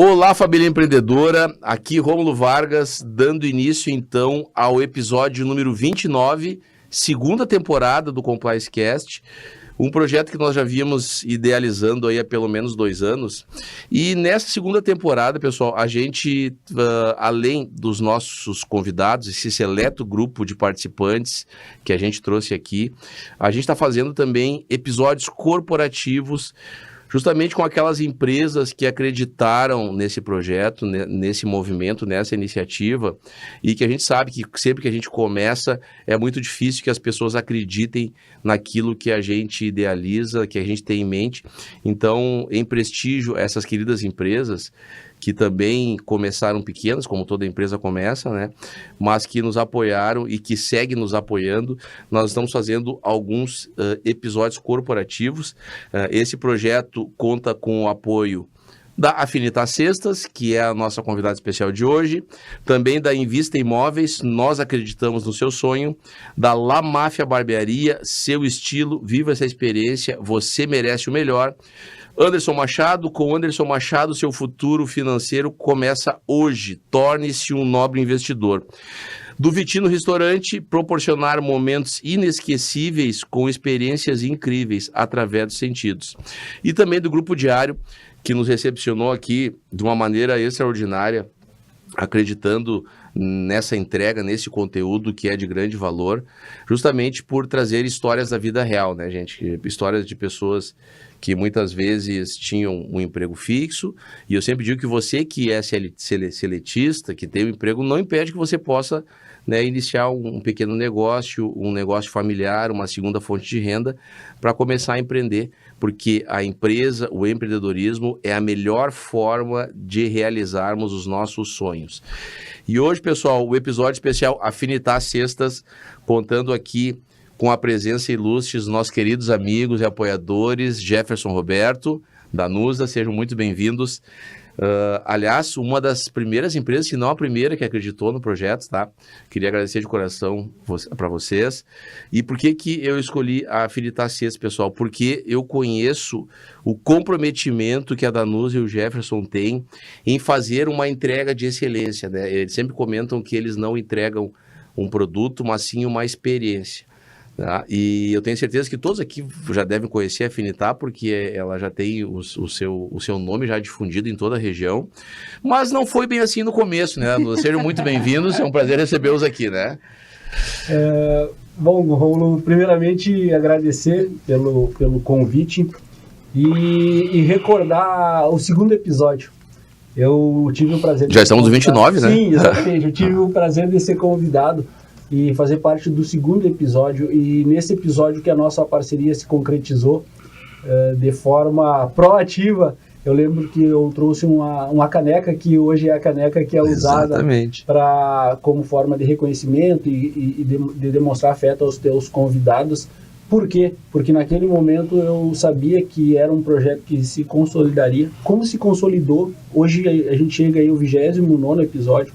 Olá, família empreendedora, aqui Rômulo Vargas, dando início então ao episódio número 29, segunda temporada do Compliance Cast, um projeto que nós já vínhamos idealizando aí há pelo menos 2 anos. E nessa segunda temporada, pessoal, a gente, além dos nossos convidados, esse seleto grupo de participantes que a gente trouxe aqui, a gente está fazendo também episódios corporativos, justamente com aquelas empresas que acreditaram nesse projeto, nesse movimento, nessa iniciativa, e que a gente sabe que sempre que a gente começa, é muito difícil que as pessoas acreditem naquilo que a gente idealiza, que a gente tem em mente. Então, em prestígio, essas queridas empresas, que também começaram pequenas, como toda empresa começa, né? Mas que nos apoiaram e que seguem nos apoiando. Nós estamos fazendo alguns episódios corporativos. Esse projeto conta com o apoio da Afinitar Cestas, que é a nossa convidada especial de hoje, também da Invista Imóveis, nós acreditamos no seu sonho, da La Máfia Barbearia, seu estilo, viva essa experiência, você merece o melhor. Anderson Machado, com Anderson Machado, seu futuro financeiro começa hoje. Torne-se um nobre investidor. Do Vitino Restaurante, proporcionar momentos inesquecíveis com experiências incríveis através dos sentidos. E também do Grupo Diário, que nos recepcionou aqui de uma maneira extraordinária, acreditando nessa entrega, nesse conteúdo que é de grande valor, justamente por trazer histórias da vida real, né, gente? Histórias de pessoas que muitas vezes tinham um emprego fixo, e eu sempre digo que você que é seletista, que tem um emprego, não impede que você possa, né, iniciar um pequeno negócio, um negócio familiar, uma segunda fonte de renda, para começar a empreender, porque a empresa, o empreendedorismo é a melhor forma de realizarmos os nossos sonhos. E hoje, pessoal, o episódio especial Afinitar Cestas, contando aqui com a presença ilustre dos nossos queridos amigos e apoiadores, Jefferson Roberto, da Nusa, sejam muito bem-vindos. Aliás, uma das primeiras empresas, se não a primeira que acreditou no projeto, tá? Queria agradecer de coração para vocês. E por que eu escolhi a Afinitar Cestas, pessoal? Porque eu conheço o comprometimento que a Danusa e o Jefferson têm em fazer uma entrega de excelência, né? Eles sempre comentam que eles não entregam um produto, mas sim uma experiência. Tá? E eu tenho certeza que todos aqui já devem conhecer a Afinitar, porque ela já tem o seu nome já difundido em toda a região, mas não foi bem assim no começo, né? Sejam muito bem-vindos, é um prazer recebê-los aqui, né? Bom, Romulo, primeiramente agradecer pelo convite e recordar o segundo episódio. Eu tive o prazer... Já estamos no 29, né? Sim, exatamente. Eu tive o prazer de ser convidado e fazer parte do segundo episódio, e nesse episódio que a nossa parceria se concretizou de forma proativa. Eu lembro que eu trouxe uma caneca, que hoje é a caneca que é usada como forma de reconhecimento e de demonstrar afeto aos teus convidados. Por quê? Porque naquele momento eu sabia que era um projeto que se consolidaria. Como se consolidou, hoje a gente chega aí ao 29º episódio.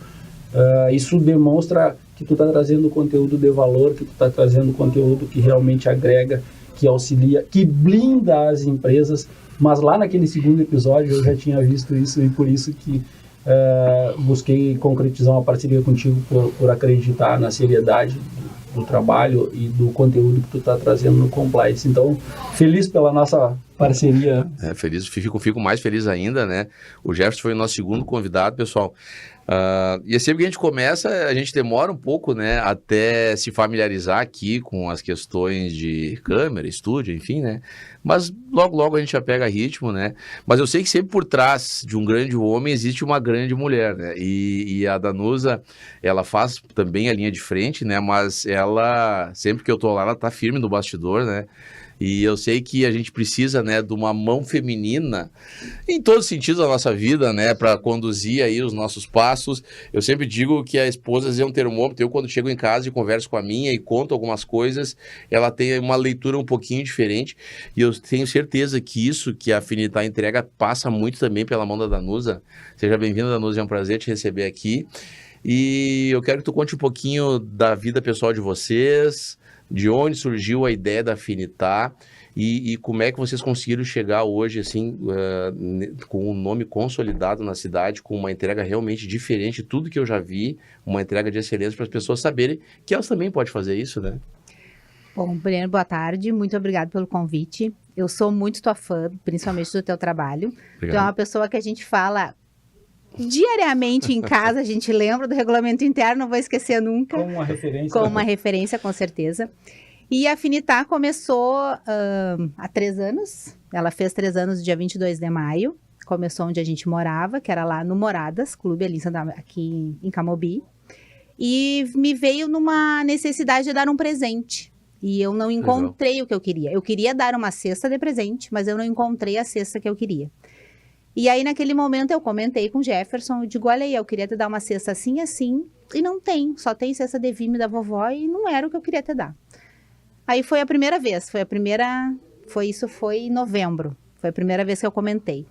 Isso demonstra que tu está trazendo conteúdo de valor, que tu está trazendo conteúdo que realmente agrega, que auxilia, que blinda as empresas. Mas lá naquele segundo episódio eu já tinha visto isso, e por isso que busquei concretizar uma parceria contigo por acreditar na seriedade do trabalho e do conteúdo que tu está trazendo no Compliance. Então, feliz pela nossa parceria. Feliz, fico mais feliz ainda, né? O Jefferson foi o nosso segundo convidado, pessoal. E sempre que a gente começa, a gente demora um pouco, né, até se familiarizar aqui com as questões de câmera, estúdio, enfim, né, mas logo a gente já pega ritmo, né, mas eu sei que sempre por trás de um grande homem existe uma grande mulher, né, e a Danusa, ela faz também a linha de frente, né, mas ela, sempre que eu tô lá, ela tá firme no bastidor, né. E eu sei que a gente precisa, né, de uma mão feminina em todos os sentidos da nossa vida, né, para conduzir aí os nossos passos. Eu sempre digo que a esposa é um termômetro. Eu, quando chego em casa e converso com a minha e conto algumas coisas, ela tem uma leitura um pouquinho diferente. E eu tenho certeza que isso que a Afinitar entrega passa muito também pela mão da Danusa. Seja bem-vinda, Danusa, é um prazer te receber aqui. E eu quero que tu conte um pouquinho da vida pessoal de vocês, de onde surgiu a ideia da Afinitar E como é que vocês conseguiram chegar hoje, assim, com um nome consolidado na cidade, com uma entrega realmente diferente de tudo que eu já vi, uma entrega de excelência para as pessoas saberem que elas também podem fazer isso, né? Bom, Breno, boa tarde. Muito obrigada pelo convite. Eu sou muito tua fã, principalmente do teu trabalho. Tu é uma pessoa que a gente fala diariamente em casa, a gente lembra do regulamento interno, não vou esquecer nunca. Como uma referência. Como uma referência, com certeza. E a Afinitar começou há 3 anos. Ela fez 3 anos dia 22 de maio. Começou onde a gente morava, que era lá no Moradas, clube ali aqui em Camobi. E me veio numa necessidade de dar um presente. E eu não encontrei o que eu queria. Eu queria dar uma cesta de presente, mas eu não encontrei a cesta que eu queria. E aí, naquele momento, eu comentei com o Jefferson, eu digo, olha aí, eu queria te dar uma cesta assim, assim, e não tem. Só tem cesta de Vime da vovó e não era o que eu queria te dar. Aí foi a primeira vez, foi em novembro. Foi a primeira vez que eu comentei.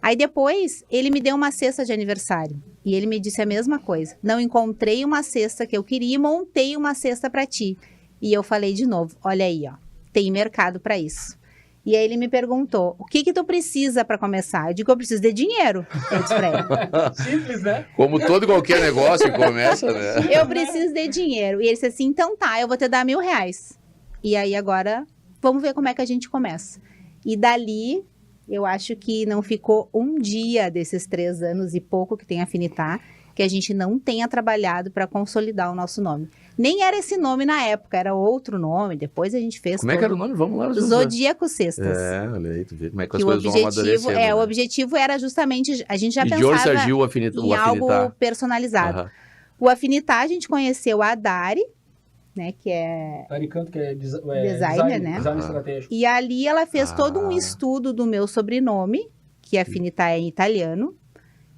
Aí depois, ele me deu uma cesta de aniversário. E ele me disse a mesma coisa. Não encontrei uma cesta que eu queria e montei uma cesta para ti. E eu falei de novo, olha aí, ó, tem mercado para isso. E aí ele me perguntou, o que tu precisa para começar? Eu digo, eu preciso de dinheiro. Eu disse pra ele. Simples, né? Como todo e qualquer negócio que começa, né? Eu preciso de dinheiro. E ele disse assim, então tá, eu vou te dar R$1.000. E aí agora, vamos ver como é que a gente começa. E dali, eu acho que não ficou um dia desses 3 anos e pouco que tem a Afinitar, que a gente não tenha trabalhado para consolidar o nosso nome. Nem era esse nome na época, era outro nome, depois a gente fez Como é que era o nome? Vamos lá. Zodíaco Cestas. Olha aí, tu vê como é que as que coisas vão amadurecendo. O objetivo era justamente, a gente já de onde surgiu o em algo personalizado. O Afinitar, a gente conheceu a Dari, né, que é Dari Canto, que é designer, né? Design estratégico. E ali ela fez todo um estudo do meu sobrenome, que Afinitar é em italiano.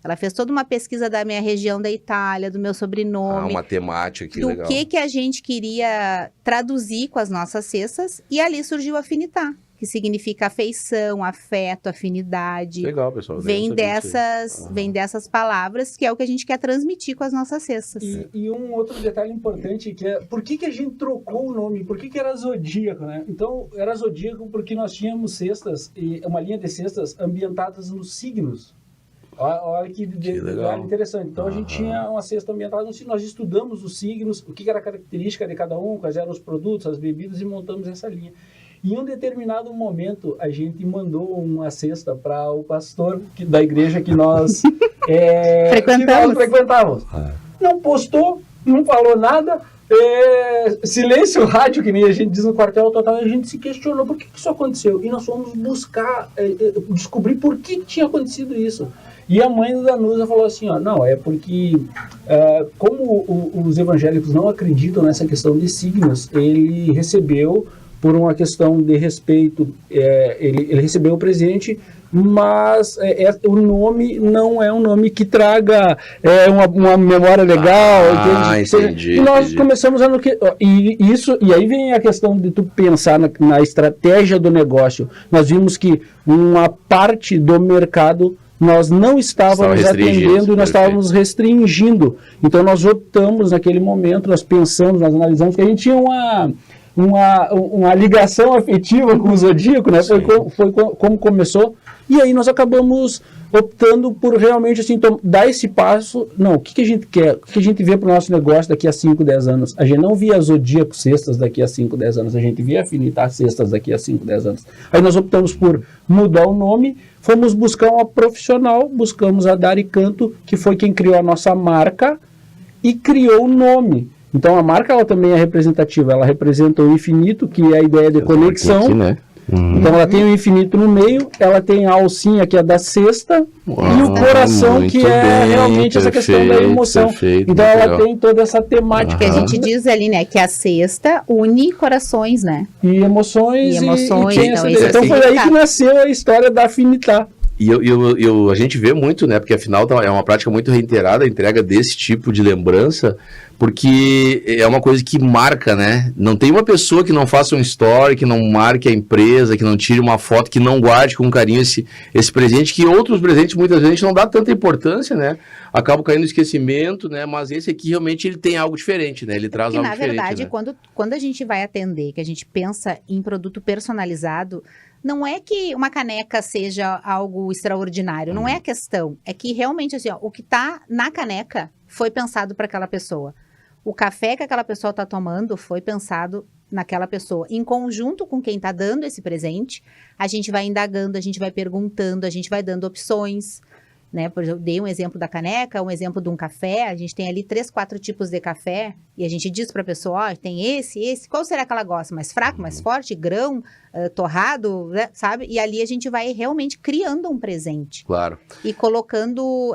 Ela fez toda uma pesquisa da minha região da Itália, do meu sobrenome. Uma temática, que do legal. Do que a gente queria traduzir com as nossas cestas. E ali surgiu a Afinitar, que significa afeição, afeto, afinidade. Legal, pessoal. Vem dessas palavras, que é o que a gente quer transmitir com as nossas cestas. E um outro detalhe importante, que é, por que a gente trocou o nome? Por que era Zodíaco, né? Então, era Zodíaco porque nós tínhamos cestas, uma linha de cestas ambientadas nos signos. Olha que detalhe interessante. Então, a gente tinha uma cesta ambientada no signo. Nós estudamos os signos, o que era a característica de cada um, quais eram os produtos, as bebidas, e montamos essa linha. Em um determinado momento, a gente mandou uma cesta para o pastor da igreja que nós frequentávamos. Não postou, não falou nada, silêncio rádio, que nem a gente diz no quartel total. A gente se questionou por que isso aconteceu. E nós fomos buscar, descobrir por que tinha acontecido isso. E a mãe da Danusa falou assim, ó, não, é porque como os evangélicos não acreditam nessa questão de signos, ele recebeu, por uma questão de respeito, ele recebeu o presente, mas o nome não é um nome que traga uma memória legal. Entendi. E nós começamos a... E aí vem a questão de tu pensar na estratégia do negócio. Nós vimos que uma parte do mercado nós não estávamos atendendo e nós estávamos restringindo. Então nós optamos naquele momento, nós pensamos, nós analisamos que a gente tinha uma ligação afetiva com o Zodíaco, né? Foi como começou. E aí nós acabamos optando por realmente assim, dar esse passo. Não, o que a gente quer? O que a gente vê para o nosso negócio daqui a 5, 10 anos? A gente não via Zodíaco Cestas daqui a 5, 10 anos. A gente via Afinitar Cestas daqui a 5, 10 anos. Aí nós optamos por mudar o nome, fomos buscar uma profissional, buscamos a Dari Canto, que foi quem criou a nossa marca e criou o nome. Então a marca ela também é representativa, ela representa o infinito, que é a ideia de conexão. Aqui, né? Então ela tem o infinito no meio, ela tem a alcinha que é da cesta e o coração que é realmente essa questão da emoção. Então ela tem toda essa temática. Que a gente diz ali, né, que a cesta une corações, né? E emoções. Então foi aí que nasceu a história da Afinitar. a gente vê muito, né? Porque afinal é uma prática muito reiterada a entrega desse tipo de lembrança, porque é uma coisa que marca, né? Não tem uma pessoa que não faça um story, que não marque a empresa, que não tire uma foto, que não guarde com carinho esse presente, que outros presentes muitas vezes a gente não dá tanta importância, né? Acaba caindo no esquecimento, né? Mas esse aqui realmente ele tem algo diferente, né? Ele traz algo diferente. Na verdade, né? quando a gente vai atender, que a gente pensa em produto personalizado, não é que uma caneca seja algo extraordinário, não é a questão. É que realmente, assim, ó, o que está na caneca foi pensado para aquela pessoa. O café que aquela pessoa está tomando foi pensado naquela pessoa. Em conjunto com quem está dando esse presente, a gente vai indagando, a gente vai perguntando, a gente vai dando opções. Né? Por exemplo, eu dei um exemplo da caneca, um exemplo de um café. A gente tem ali 3, 4 tipos de café e a gente diz para a pessoa, ó, tem esse. Qual será que ela gosta? Mais fraco, mais forte, grão, torrado, né? Sabe? E ali a gente vai realmente criando um presente. Claro. E colocando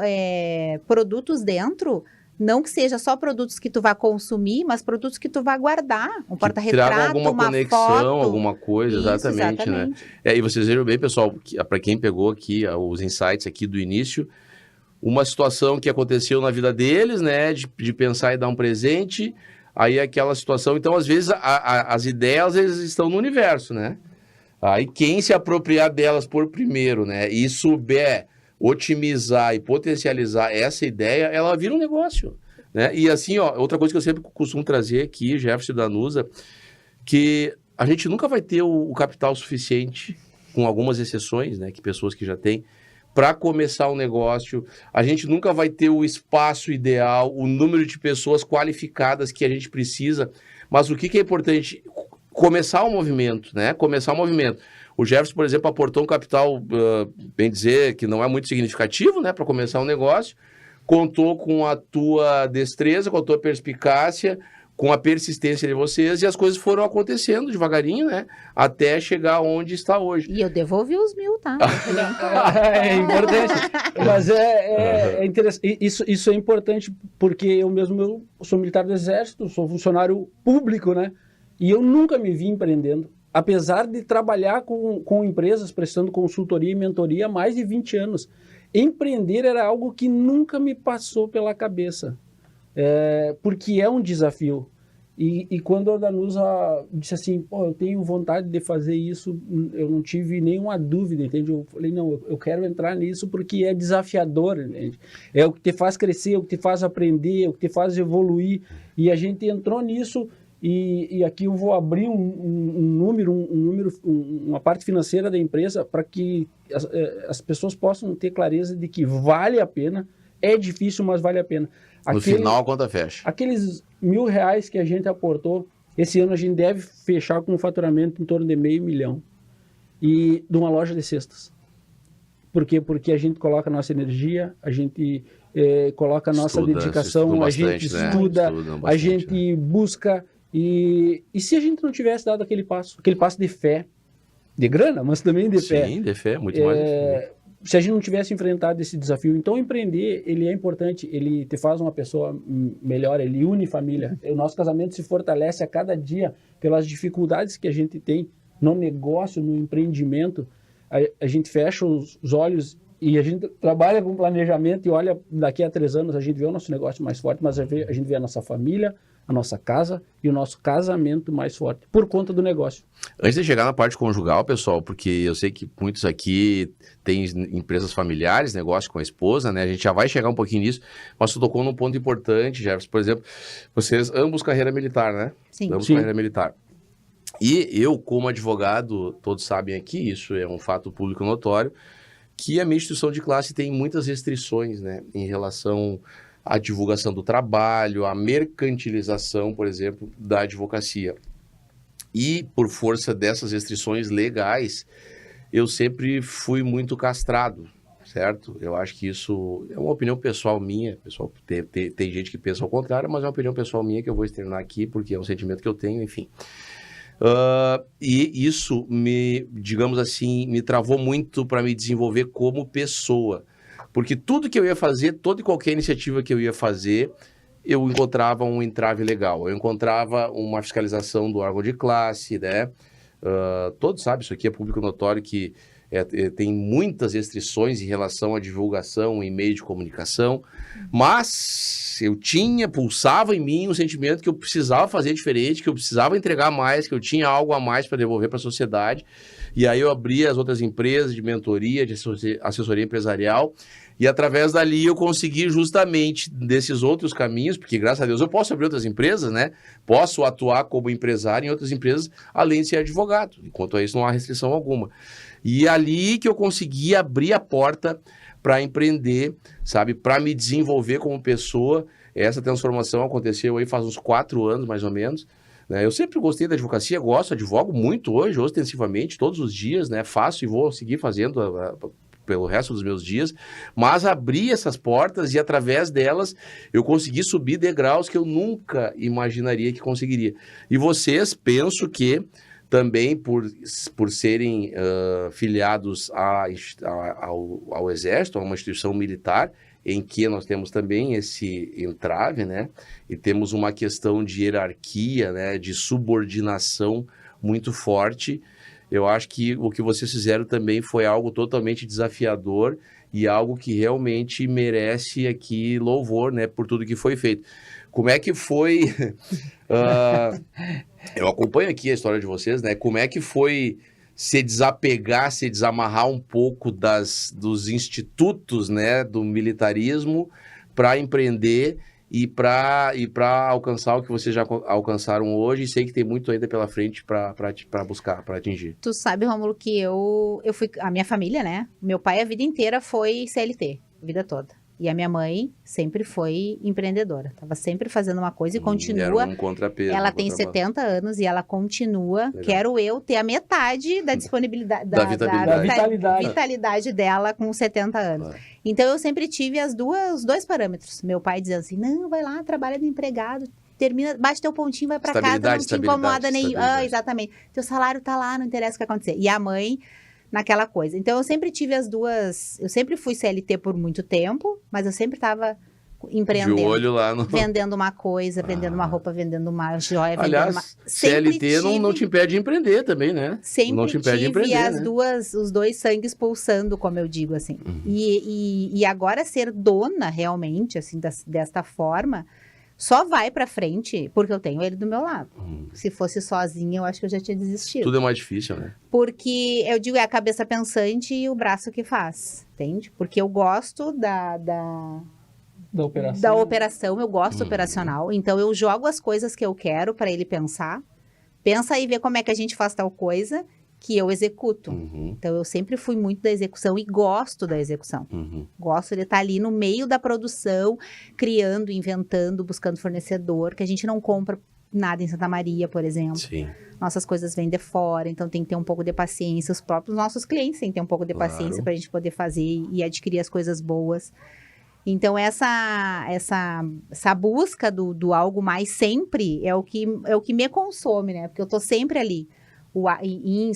produtos dentro, não que seja só produtos que tu vai consumir, mas produtos que tu vai guardar. Um porta-retrato, alguma uma conexão, foto. alguma coisa, Isso, exatamente, né? E vocês viram bem, pessoal, para quem pegou aqui os insights aqui do início, uma situação que aconteceu na vida deles, né? De pensar em dar um presente, aí aquela situação. Então, às vezes, as ideias eles estão no universo, né? Aí quem se apropriar delas por primeiro, né? E souber otimizar e potencializar essa ideia, ela vira um negócio, né? E assim, ó, outra coisa que eu sempre costumo trazer aqui, Jefferson e Danusa, que a gente nunca vai ter o capital suficiente, com algumas exceções, né, que pessoas que já têm, para começar um negócio. A gente nunca vai ter o espaço ideal, o número de pessoas qualificadas que a gente precisa, mas o que é importante? Começar o movimento, né? Começar o movimento. O Jefferson, por exemplo, aportou um capital, bem dizer, que não é muito significativo, né, para começar um negócio. Contou com a tua destreza, com a tua perspicácia, com a persistência de vocês, e as coisas foram acontecendo devagarinho, né, até chegar onde está hoje. E eu devolvi os 1.000, tá? É importante. Mas é interessante. Isso é importante porque eu sou militar do Exército, sou funcionário público, né? E eu nunca me vi empreendendo. Apesar de trabalhar com empresas prestando consultoria e mentoria há mais de 20 anos. Empreender era algo que nunca me passou pela cabeça, porque é um desafio. E quando a Danusa disse assim, pô, eu tenho vontade de fazer isso, eu não tive nenhuma dúvida, entende? Eu falei, não, eu quero entrar nisso porque é desafiador, entende? É o que te faz crescer, é o que te faz aprender, é o que te faz evoluir. E a gente entrou nisso. E aqui eu vou abrir uma parte financeira da empresa para que as pessoas possam ter clareza de que vale a pena, é difícil, mas vale a pena. No final a conta fecha. Aqueles R$1.000 que a gente aportou, esse ano a gente deve fechar com um faturamento em torno de R$500 mil e de uma loja de cestas. Por quê? Porque a gente coloca a nossa energia, a gente coloca a nossa dedicação, a gente estuda, a gente busca. E se a gente não tivesse dado aquele passo de fé, de grana, mas também de fé. Sim, de fé, muito mais. Se a gente não tivesse enfrentado esse desafio. Então, empreender, ele é importante, ele te faz uma pessoa melhor, ele une família. O nosso casamento se fortalece a cada dia pelas dificuldades que a gente tem no negócio, no empreendimento. A gente fecha os olhos e a gente trabalha com planejamento e olha, daqui a 3 anos a gente vê o nosso negócio mais forte, mas a gente vê a nossa família, a nossa casa e o nosso casamento mais forte, por conta do negócio. Antes de chegar na parte conjugal, pessoal, porque eu sei que muitos aqui têm empresas familiares, negócio com a esposa, né? A gente já vai chegar um pouquinho nisso, mas tu tocou num ponto importante, Jefferson. Por exemplo, vocês ambos carreira militar, né? Sim. Ambos carreira militar. E eu, como advogado, todos sabem aqui, isso é um fato público notório, que a minha instituição de classe tem muitas restrições, né? Em relação à divulgação do trabalho, à mercantilização, por exemplo, da advocacia. E por força dessas restrições legais, eu sempre fui muito castrado, certo? Eu acho que isso é uma opinião pessoal minha, pessoal, tem gente que pensa ao contrário, mas é uma opinião pessoal minha que eu vou externar aqui, porque é um sentimento que eu tenho, enfim. E isso digamos assim, me travou muito para me desenvolver como pessoa. Porque tudo que eu ia fazer, toda e qualquer iniciativa que eu ia fazer, eu encontrava um entrave legal. Eu encontrava uma fiscalização do órgão de classe, né? Todos sabem, isso aqui é público notório, que tem muitas restrições em relação à divulgação em meio de comunicação, mas eu pulsava em mim um sentimento que eu precisava fazer diferente, que eu precisava entregar mais, que eu tinha algo a mais para devolver para a sociedade. E aí eu abri as outras empresas de mentoria, de assessoria empresarial, e através dali eu consegui justamente desses outros caminhos, porque graças a Deus eu posso abrir outras empresas, né? Posso atuar como empresário em outras empresas, além de ser advogado. Enquanto a isso não há restrição alguma. E ali que eu consegui abrir a porta para empreender, sabe? Para me desenvolver como pessoa. Essa transformação aconteceu aí faz uns 4 anos, mais ou menos. Né? Eu sempre gostei da advocacia, advogo muito hoje, ostensivamente, todos os dias, né? Faço e vou seguir fazendo pelo resto dos meus dias, mas abri essas portas e através delas eu consegui subir degraus que eu nunca imaginaria que conseguiria. E vocês, penso que também por serem filiados ao Exército, a uma instituição militar, em que nós temos também esse entrave, né? E temos uma questão de hierarquia, né? De subordinação muito forte. Eu acho que o que vocês fizeram também foi algo totalmente desafiador e algo que realmente merece aqui louvor, né? Por tudo que foi feito. Como é que foi... eu acompanho aqui a história de vocês, né? Como é que foi se desapegar, se desamarrar um pouco dos institutos, né? Do militarismo para empreender e para alcançar o que vocês já alcançaram hoje, e sei que tem muito ainda pela frente para buscar, para atingir. Tu sabe, Rômulo, que eu fui... A minha família, né? Meu pai a vida inteira foi CLT, a vida toda. E a minha mãe sempre foi empreendedora. Tava sempre fazendo uma coisa e continua. Era um contrapeso. Ela tem 70 anos e ela continua. Legal. Quero eu ter a metade da disponibilidade, da vitalidade dela com 70 anos. Claro. Então, eu sempre tive os dois parâmetros. Meu pai dizia assim, não, vai lá, trabalha de empregado, termina, bate teu pontinho, vai pra casa, não te incomoda nem... exatamente. Teu salário tá lá, não interessa o que acontecer. E a mãe... naquela coisa. Então, eu sempre tive as duas... Eu sempre fui CLT por muito tempo, mas eu sempre estava empreendendo. De olho lá no... Vendendo uma coisa, vendendo uma roupa, vendendo uma joia, aliás, vendendo uma... CLT não te impede de empreender também, né? Sempre não te impede de empreender, os dois sangues pulsando, como eu digo, assim. Uhum. E agora ser dona, realmente, assim, desta forma... Só vai pra frente porque eu tenho ele do meu lado. Se fosse sozinha, eu acho que eu já tinha desistido. Tudo é mais difícil, né? Porque, eu digo, é a cabeça pensante e o braço que faz, entende? Porque eu gosto da operação, eu gosto operacional. Então, eu jogo as coisas que eu quero pra ele pensar. Pensa e vê como é que a gente faz tal coisa que eu executo. Uhum. Então, eu sempre fui muito da execução e gosto da execução. Uhum. Gosto de estar ali no meio da produção, criando, inventando, buscando fornecedor, que a gente não compra nada em Santa Maria, por exemplo. Sim. Nossas coisas vêm de fora, então tem que ter um pouco de paciência. Os próprios nossos clientes têm que ter um pouco de paciência para a gente poder fazer e adquirir as coisas boas. Então, essa busca do algo mais sempre é o que me consome, né? Porque eu tô sempre ali. Em